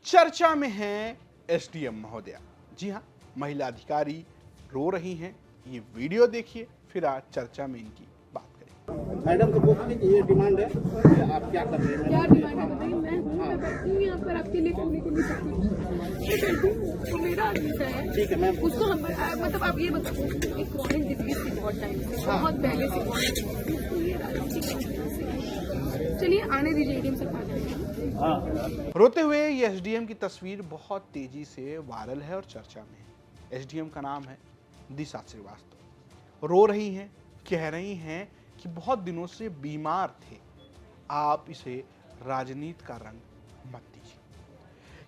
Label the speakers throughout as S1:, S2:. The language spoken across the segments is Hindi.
S1: चर्चा में हैं एसडीएम महोदया। जी हाँ, महिला अधिकारी रो रही हैं। ये वीडियो देखिए, फिर आज चर्चा में इनकी बात करें।
S2: मैडम तो बोलती है कि ये डिमांड है कि आप क्या कर रहे हैं?
S3: क्या डिमांड है बताइए। मैं बैठी हूँ यहाँ पर आपके लिए करने के लिए सकती हूँ। मैं बैठी हूँ तो मेरा आदेश है।
S2: ठीक है मैम।
S3: उसको हम मतलब आप ये बताओ, एक क्रॉनिक डिजीज थी बहुत टाइम से, बहुत पहले से क्रॉनिक डिजीज, तो ये राजनीतिक चलिए आने दीजिए एडीएम सरकार।
S1: रोते हुए ये एसडीएम की तस्वीर बहुत तेजी से वायरल है और चर्चा में है। एसडीएम का नाम है दिशा श्रीवास्तव। रो रही हैं, कह रही हैं कि बहुत दिनों से बीमार थे, आप इसे राजनीति का रंग मत दीजिए।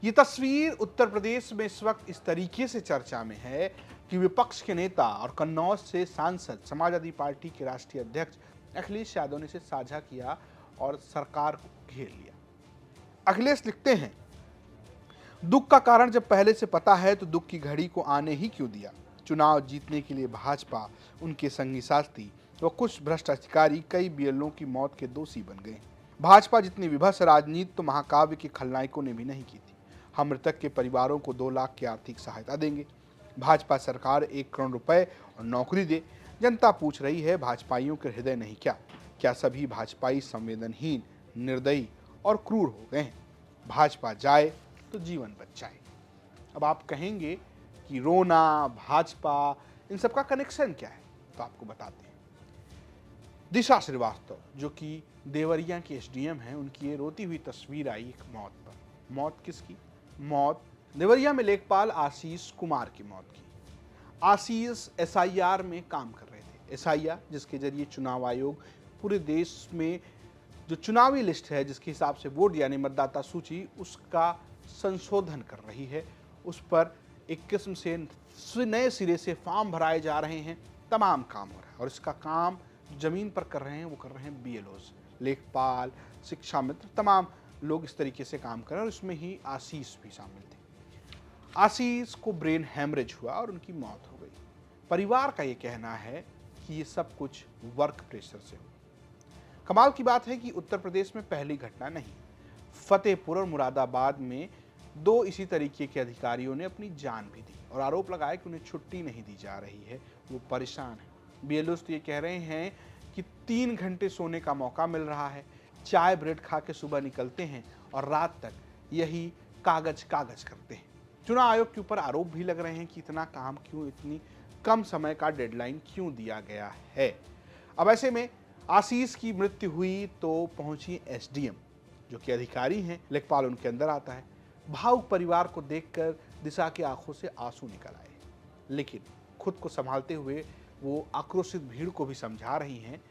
S1: ये तस्वीर उत्तर प्रदेश में इस वक्त इस तरीके से चर्चा में है कि विपक्ष के नेता और कन्नौज से सांसद समाजवादी पार्टी के राष्ट्रीय अध्यक्ष अखिलेश यादव ने इसे साझा किया और सरकार को घेर लिया। अखिलेश लिखते हैं, दुख का कारण जब पहले से पता है तो दुख की घड़ी को आने ही क्यों दिया। चुनाव जीतने के लिए भाजपा, उनके संगी साथी व कुछ भ्रष्ट अधिकारी कई बीएलओ की मौत के दोषी बन गए। भाजपा जितनी विभत्स राजनीति तो महाकाव्य के खलनायकों ने भी नहीं की थी। हम मृतक के परिवारों को 2 लाख की आर्थिक सहायता देंगे। भाजपा सरकार 1 करोड़ रुपए और नौकरी दे। जनता पूछ रही है, भाजपाइयों के हृदय नहीं क्या सभी भाजपाई संवेदनहीन, निर्दयी और क्रूर हो गए हैं। भाजपा जाए तो जीवन बच जाए। अब आप कहेंगे कि रोना, भाजपा, इन सब का कनेक्शन क्या है, तो आपको बताते हैं। दिशा श्रीवास्तव जो कि देवरिया की एसडीएम हैं, उनकी ये रोती हुई तस्वीर आई एक मौत पर। मौत किसकी? मौत देवरिया में लेखपाल आशीष कुमार की मौत की। आशीष एसआईआर में काम कर रहे थे। एसआईआर जिसके जरिए चुनाव आयोग पूरे देश में जो चुनावी लिस्ट है, जिसके हिसाब से वोट यानी मतदाता सूची, उसका संशोधन कर रही है। उस पर एक किस्म से नए सिरे से फॉर्म भराए जा रहे हैं, तमाम काम हो रहा है। और इसका काम जमीन पर कर रहे हैं, वो कर रहे हैं बीएलओज, लेखपाल, शिक्षा मित्र, तमाम लोग इस तरीके से काम कर रहे हैं। और इसमें ही आशीष भी शामिल थे। आशीष को ब्रेन हैमरेज हुआ और उनकी मौत हो गई। परिवार का ये कहना है कि ये सब कुछ वर्क प्रेशर से हुआ। कमाल की बात है कि उत्तर प्रदेश में पहली घटना नहीं, फतेहपुर और मुरादाबाद में 2 इसी तरीके के अधिकारियों ने अपनी जान भी दी और आरोप लगाया कि उन्हें छुट्टी नहीं दी जा रही है, वो परेशान है। बीएलओस तो ये कह रहे हैं कि 3 घंटे सोने का मौका मिल रहा है, चाय ब्रेड खा के सुबह निकलते हैं और रात तक यही कागज करते हैं। चुनाव आयोग के ऊपर आरोप भी लग रहे हैं कि इतना काम क्यों, इतनी कम समय का डेडलाइन क्यों दिया गया है। अब ऐसे में आशीष की मृत्यु हुई तो पहुंची एसडीएम जो कि अधिकारी हैं, लेखपाल उनके अंदर आता है। भावुक परिवार को देखकर दिशा की आंखों से आंसू निकल आए, लेकिन खुद को संभालते हुए वो आक्रोशित भीड़ को भी समझा रही हैं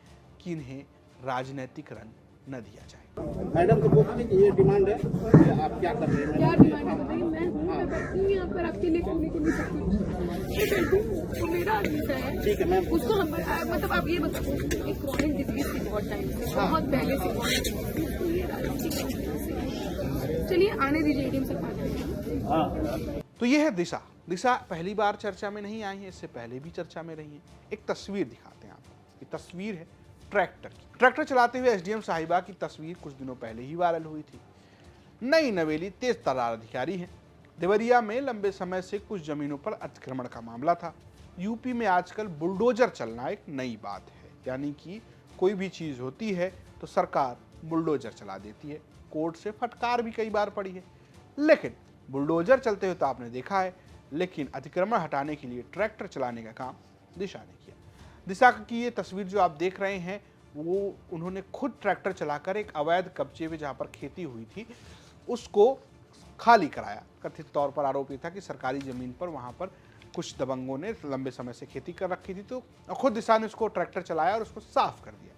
S1: कि इन्हें राजनीतिक रंग न दिया जाए।
S2: मैडम तो बोलती है कि ये डिमांड है कि आप क्या कर रहे हैं?
S3: क्या डिमांड है बताइए। मैं बैठी हूँ यहाँ पर आपके लिए करने के लिए सकती हूँ। मैं बैठी हूँ तो मेरा आदेश है।
S2: ठीक है मैम।
S3: उसको हम मतलब आप ये बताओ, एक क्रॉनिक डिजीज थी बहुत टाइम से, बहुत पहले से क्रॉनिक डिजीज, तो ये राजनीतिक चलिए आने दीजिए एडीएम सरकार।
S1: तो ये है दिशा। दिशा पहली बार चर्चा में नहीं आई है, इससे पहले भी चर्चा में रही है। एक तस्वीर दिखाते हैं आपको। ये तस्वीर है ट्रैक्टर की। ट्रैक्टर चलाते हुए एसडीएम साहिबा की तस्वीर कुछ दिनों पहले ही वायरल हुई थी। नई नवेली तेज तर्रार अधिकारी हैं। देवरिया में लंबे समय से कुछ जमीनों पर अतिक्रमण का मामला था। यूपी में आजकल बुलडोजर चलना एक नई बात है, यानी कि कोई भी चीज होती है तो सरकार बुलडोजर चला देती है। कोर्ट से फटकार भी कई बार पड़ी है, लेकिन बुलडोजर चलते हुए तो आपने देखा है, लेकिन अतिक्रमण हटाने के लिए ट्रैक्टर चलाने का काम दिशा ने किया। दिशा की ये तस्वीर जो आप देख रहे हैं, वो उन्होंने खुद ट्रैक्टर चलाकर एक अवैध कब्जे में जहाँ पर खेती हुई थी उसको खाली कराया। कथित तौर पर आरोप ये था कि सरकारी जमीन पर वहाँ पर कुछ दबंगों ने लंबे समय से खेती कर रखी थी, तो खुद दिशा ने उसको ट्रैक्टर चलाया और उसको साफ कर दिया।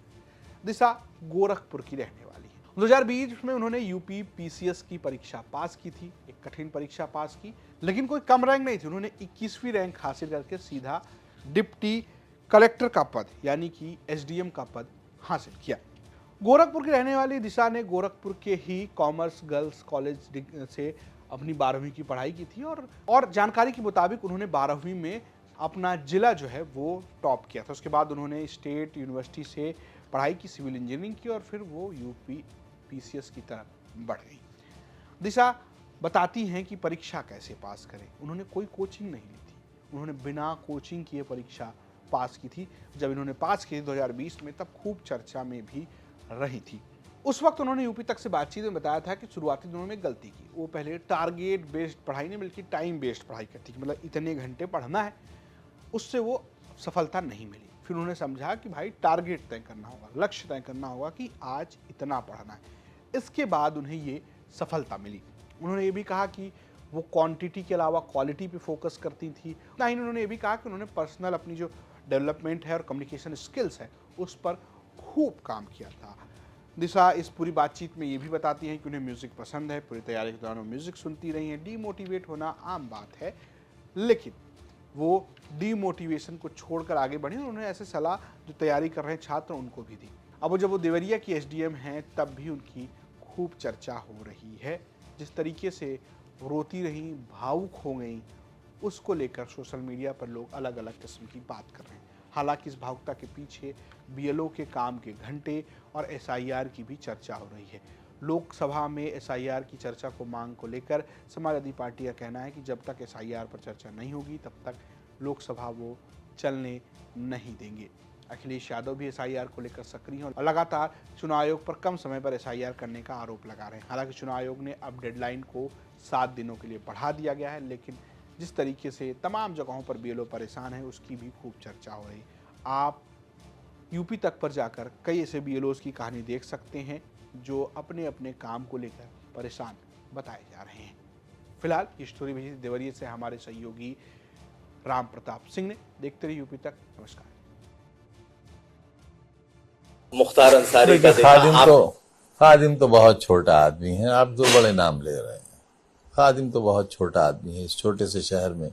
S1: दिशा गोरखपुर की रहने वाली है। 2020 में उन्होंने यूपी पीसीएस की परीक्षा पास की थी, एक कठिन परीक्षा पास की, लेकिन कोई कम रैंक नहीं थी। उन्होंने 21वीं रैंक हासिल करके सीधा डिप्टी कलेक्टर का पद यानी कि एसडीएम का पद हासिल किया। गोरखपुर की रहने वाली दिशा ने गोरखपुर के ही कॉमर्स गर्ल्स कॉलेज से अपनी 12वीं की पढ़ाई की थी और जानकारी के मुताबिक उन्होंने 12वीं में अपना जिला जो है वो टॉप किया था। उसके बाद उन्होंने स्टेट यूनिवर्सिटी से पढ़ाई की, सिविल इंजीनियरिंग की और फिर वो यूपी पीसीएस की तरफ बढ़ गई। दिशा बताती हैं कि परीक्षा कैसे पास करें। उन्होंने कोई कोचिंग नहीं ली थी, उन्होंने बिना कोचिंग किए परीक्षा पास की थी। जब इन्होंने पास की 2020 में, तब खूब चर्चा में भी रही थी। उस वक्त उन्होंने यूपी तक से बातचीत में बताया था कि शुरुआती दिनों में गलती की। वो पहले टारगेट बेस्ड पढ़ाई नहीं बल्कि टाइम बेस्ड पढ़ाई करती, मतलब इतने घंटे पढ़ना है, उससे वो सफलता नहीं मिली। फिर उन्होंने समझा कि भाई टारगेट तय करना होगा, लक्ष्य तय करना होगा कि आज इतना पढ़ना है। इसके बाद उन्हें ये सफलता मिली। उन्होंने ये भी कहा कि वो क्वांटिटी के अलावा क्वालिटी पे फोकस करती थी। ना ही उन्होंने ये भी कहा कि उन्होंने पर्सनल अपनी जो डेवलपमेंट है और कम्युनिकेशन स्किल्स है उस पर खूब काम किया था। दिशा इस पूरी बातचीत में ये भी बताती हैं कि उन्हें म्यूज़िक पसंद है, पूरी तैयारी के दौरान वो म्यूज़िक सुनती रही हैं। डीमोटिवेट होना आम बात है, लेकिन वो डीमोटिवेशन को छोड़कर आगे बढ़े। उन्होंने ऐसे सलाह जो तैयारी कर रहे हैं छात्र उनको भी दी। अब जब वो देवरिया की एसडीएम हैं तब भी उनकी खूब चर्चा हो रही है। जिस तरीके से रोती रहीं, भावुक हो गई, उसको लेकर सोशल मीडिया पर लोग अलग अलग किस्म की बात कर रहे हैं। हालांकि इस भावुकता के पीछे बीएलओ के काम के घंटे और एसआईआर की भी चर्चा हो रही है। लोकसभा में एसआईआर की चर्चा को मांग को लेकर समाजवादी पार्टी का कहना है कि जब तक एसआईआर पर चर्चा नहीं होगी तब तक लोकसभा वो चलने नहीं देंगे। अखिलेश यादव भी एसआईआर को लेकर सक्रिय हैं और लगातार चुनाव आयोग पर कम समय पर एसआईआर करने का आरोप लगा रहे हैं। हालांकि चुनाव आयोग ने अब डेडलाइन को 7 दिनों के लिए बढ़ा दिया गया है, लेकिन जिस तरीके से तमाम जगहों पर बीएलओ परेशान है उसकी भी खूब चर्चा हो रही। आप यूपी तक पर जाकर कई ऐसे बीएलओज की कहानी देख सकते हैं जो अपने अपने काम को लेकर परेशान बताए जा रहे हैं। फिलहाल ये स्टोरी भेजी देवरिया से हमारे सहयोगी राम प्रताप सिंह ने। देखते रहिए यूपी तक। नमस्कार।
S4: मुख्तार अंसारी का
S5: खादिम तो बहुत छोटा आदमी है। आप दो बड़े नाम ले रहे हैं। खादिम तो बहुत छोटा आदमी है। इस छोटे से शहर में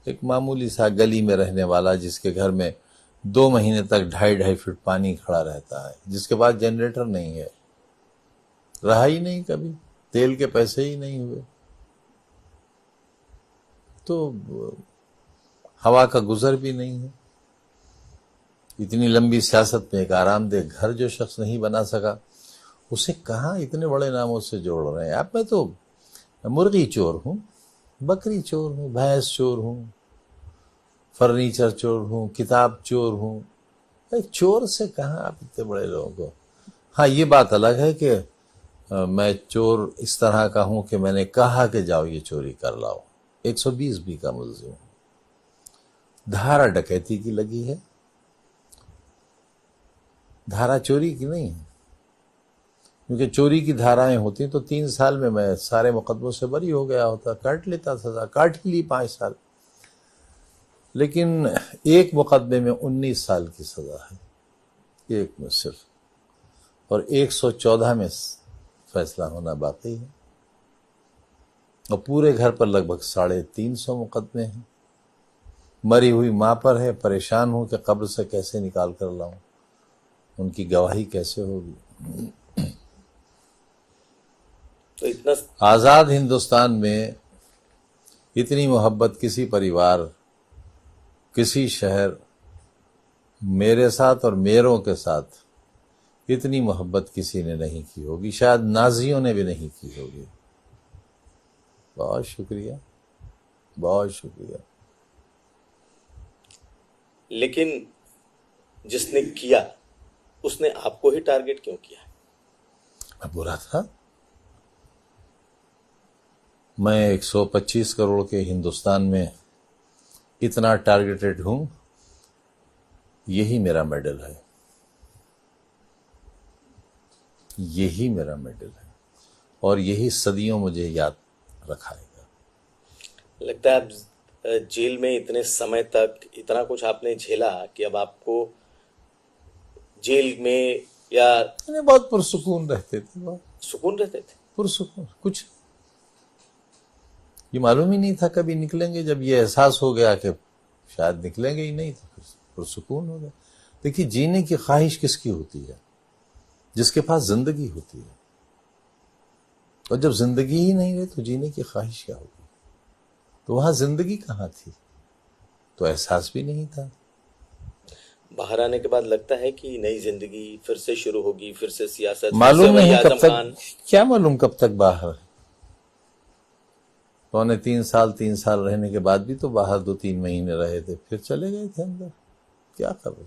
S5: एक मामूली सा गली में रहने वाला, जिसके घर में 2 महीने तक 2.5 फीट पानी खड़ा रहता है, जिसके पास जनरेटर नहीं है, रहा ही नहीं कभी, तेल के पैसे ही नहीं हुए, तो हवा का गुजर भी नहीं है। इतनी लंबी सियासत में एक आरामदेह घर जो शख्स नहीं बना सका, उसे कहाँ इतने बड़े नामों से जोड़ रहे हैं आप। मैं तो मुर्गी चोर हूं, बकरी चोर हूं, भैंस चोर हूं, फर्नीचर चोर हूं, किताब चोर हूं। चोर से कहाँ आप इतने बड़े लोगों को। हाँ, ये बात अलग है कि मैं चोर इस तरह का हूं कि मैंने कहा कि जाओ ये चोरी कर लाओ। 120 बी का मुल्जिम हूं। धारा डकैती की लगी है, धारा चोरी की नहीं है, क्योंकि चोरी की धाराएं होती तो 3 साल में मैं सारे मुकदमों से बरी हो गया होता, काट लेता सजा, काट ही ली 5 साल। लेकिन एक मुकदमे में 19 साल की सजा है, एक में सिर्फ, और 114 में फैसला होना बाकी है, और पूरे घर पर लगभग 350 मुकदमे हैं। मरी हुई माँ पर है, परेशान हूं कि कब्र से कैसे निकाल कर लाऊं, उनकी गवाही कैसे होगी।
S4: तो इतना
S5: आजाद हिंदुस्तान में इतनी मोहब्बत किसी परिवार, किसी शहर, मेरे साथ और मेरों के साथ इतनी मोहब्बत किसी ने नहीं की होगी, शायद नाजियों ने भी नहीं की होगी। बहुत शुक्रिया, बहुत शुक्रिया।
S4: लेकिन जिसने किया उसने आपको ही टारगेट क्यों किया?
S5: मैं बुरा था। मैं 125 करोड़ के हिंदुस्तान में इतना टारगेटेड हूं, यही मेरा मेडल है, यही मेरा मेडल है, और यही सदियों मुझे याद रखाएगा।
S4: लगता है आप जेल में इतने समय तक इतना कुछ आपने झेला कि अब आपको जेल में या
S5: बहुत पुरसुकून रहते थे, बहुत
S4: सुकून रहते थे।
S5: पुरसुकून, कुछ ये मालूम ही नहीं था कभी निकलेंगे। जब ये एहसास हो गया कि शायद निकलेंगे ही नहीं, तो पुरसुकून हो गया। देखिए, जीने की ख्वाहिश किसकी होती है? जिसके पास जिंदगी होती है। और जब जिंदगी ही नहीं रहे तो जीने की ख्वाहिश क्या होगी? तो वहां जिंदगी कहाँ थी? तो एहसास भी नहीं था।
S4: बाहर आने के बाद लगता है कि नई जिंदगी फिर से शुरू होगी, फिर से सियासत,
S5: मालूम नहीं कब तक,
S4: खान।
S5: क्या मालूम कब तक बाहर है। 3 साल रहने के बाद भी तो बाहर 2-3 महीने रहे थे, फिर चले गए थे अंदर। क्या कर रहे